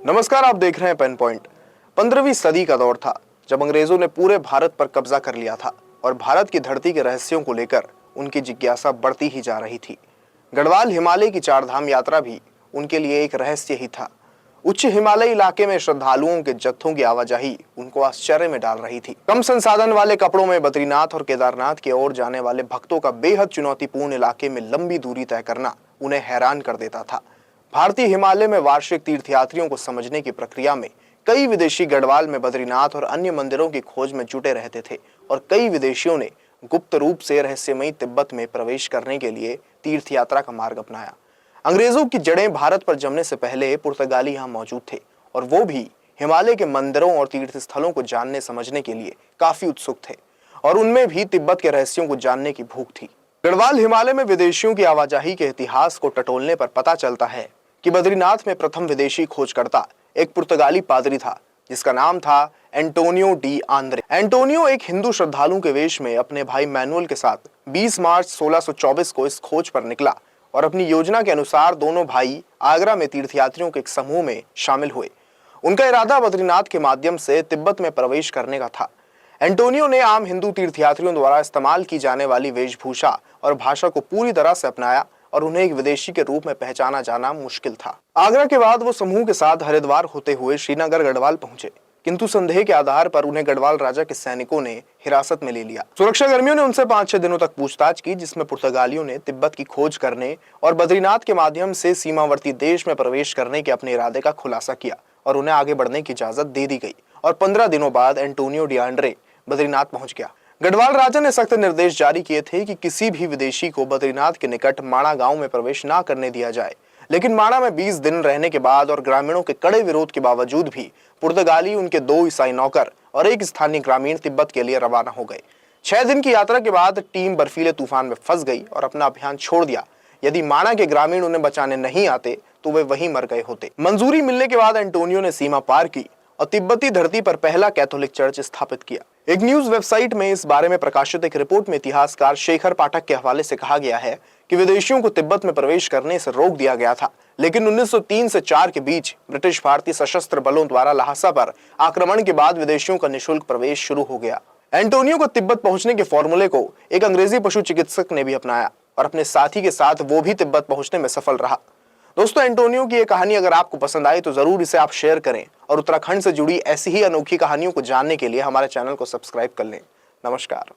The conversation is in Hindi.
नमस्कार, आप देख रहे हैं पेन पॉइंट। 15वीं सदी का दौर था जब अंग्रेजों ने पूरे भारत पर कब्जा कर लिया था और भारत की धरती के रहस्यों को लेकर उनकी जिज्ञासा बढ़ती ही जा रही थी। गढ़वाल हिमालय की चारधाम यात्रा भी उनके लिए एक रहस्य ही था। उच्च हिमालयी इलाके में श्रद्धालुओं के जत्थों की आवाजाही उनको आश्चर्य में डाल रही थी। कम संसाधन वाले कपड़ों में बद्रीनाथ और केदारनाथ की ओर जाने वाले भक्तों का बेहद चुनौतीपूर्ण इलाके में लंबी दूरी तय करना उन्हें हैरान कर देता था। भारतीय हिमालय में वार्षिक तीर्थयात्रियों को समझने की प्रक्रिया में कई विदेशी गढ़वाल में बद्रीनाथ और अन्य मंदिरों की खोज में जुटे रहते थे और कई विदेशियों ने गुप्त रूप से रहस्यमयी तिब्बत में प्रवेश करने के लिए तीर्थ यात्रा का मार्ग अपनाया। अंग्रेजों की जड़ें भारत पर जमने से पहले पुर्तगाली यहाँ मौजूद थे और वो भी हिमालय के मंदिरों और तीर्थ स्थलों को जानने समझने के लिए काफी उत्सुक थे और उनमें भी तिब्बत के रहस्यों को जानने की भूख थी। गढ़वाल हिमालय में विदेशियों की आवाजाही के इतिहास को टटोलने पर पता चलता है कि बद्रीनाथ में प्रथम विदेशी खोजकर्ता एक पुर्तगाली पादरी था जिसका नाम था एंटोनियो डी आंद्रे। एंटोनियो एक हिंदू श्रद्धालु के वेश में अपने भाई मैनुअल के साथ 20 मार्च 1624 को इस खोज पर निकला और अपनी योजना के अनुसार दोनों भाई आगरा में तीर्थयात्रियों के एक समूह में शामिल हुए। उनका इरादा बद्रीनाथ के माध्यम से तिब्बत में प्रवेश करने का था। एंटोनियो ने आम हिंदू तीर्थयात्रियों द्वारा इस्तेमाल की जाने वाली वेशभूषा और भाषा को पूरी तरह से अपनाया और उन्हें एक विदेशी के रूप में पहचाना जाना मुश्किल था। आगरा के बाद वो समूह के साथ हरिद्वार होते हुए श्रीनगर गढ़वाल पहुंचे, किंतु संदेह के आधार पर उन्हें गढ़वाल राजा के सैनिकों ने हिरासत में ले लिया। सुरक्षा कर्मियों ने उनसे 5-6 दिनों तक पूछताछ की, जिसमें पुर्तगालियों ने तिब्बत की खोज करने और बद्रीनाथ के माध्यम से सीमावर्ती देश में प्रवेश करने के अपने इरादे का खुलासा किया और उन्हें आगे बढ़ने की इजाजत दे दी गई और 15 दिनों बाद एंटोनियो डी आंद्रे बद्रीनाथ पहुंच गया। गढ़वाल राजा ने सख्त निर्देश जारी किए थे कि किसी भी विदेशी को बद्रीनाथ के निकट माणा गांव में प्रवेश न करने दिया जाए, लेकिन माणा में 20 दिन रहने के बाद और ग्रामीणों के कड़े विरोध के बावजूद भी पुर्तगाली, उनके 2 ईसाई नौकर और एक स्थानीय ग्रामीण तिब्बत के लिए रवाना हो गए। 6 दिन की यात्रा के बाद टीम बर्फीले तूफान में फंस गई और अपना अभियान छोड़ दिया। यदि माणा के ग्रामीण उन्हें बचाने नहीं आते तो वे वहीं मर गए होते। मंजूरी मिलने के बाद एंटोनियो ने सीमा पार की और तिब्बती धरती पर पहला कैथोलिक चर्च स्थापित किया। एक न्यूज वेबसाइट में इस बारे में प्रकाशित एक रिपोर्ट में इतिहासकार शेखर पाठक के हवाले से कहा गया है कि विदेशियों को तिब्बत में प्रवेश करने से रोक दिया गया था, लेकिन 1903 से 4 के बीच ब्रिटिश भारतीय सशस्त्र बलों द्वारा लहासा पर आक्रमण के बाद विदेशियों का निःशुल्क प्रवेश शुरू हो गया। एंटोनियो को तिब्बत पहुंचने के फॉर्मूले को एक अंग्रेजी पशु चिकित्सक ने भी अपनाया और अपने साथी के साथ वो भी तिब्बत पहुंचने में सफल रहा। दोस्तों, एंटोनियो की ये कहानी अगर आपको पसंद आई तो जरूर इसे आप शेयर करें और उत्तराखंड से जुड़ी ऐसी ही अनोखी कहानियों को जानने के लिए हमारे चैनल को सब्सक्राइब कर लें। नमस्कार।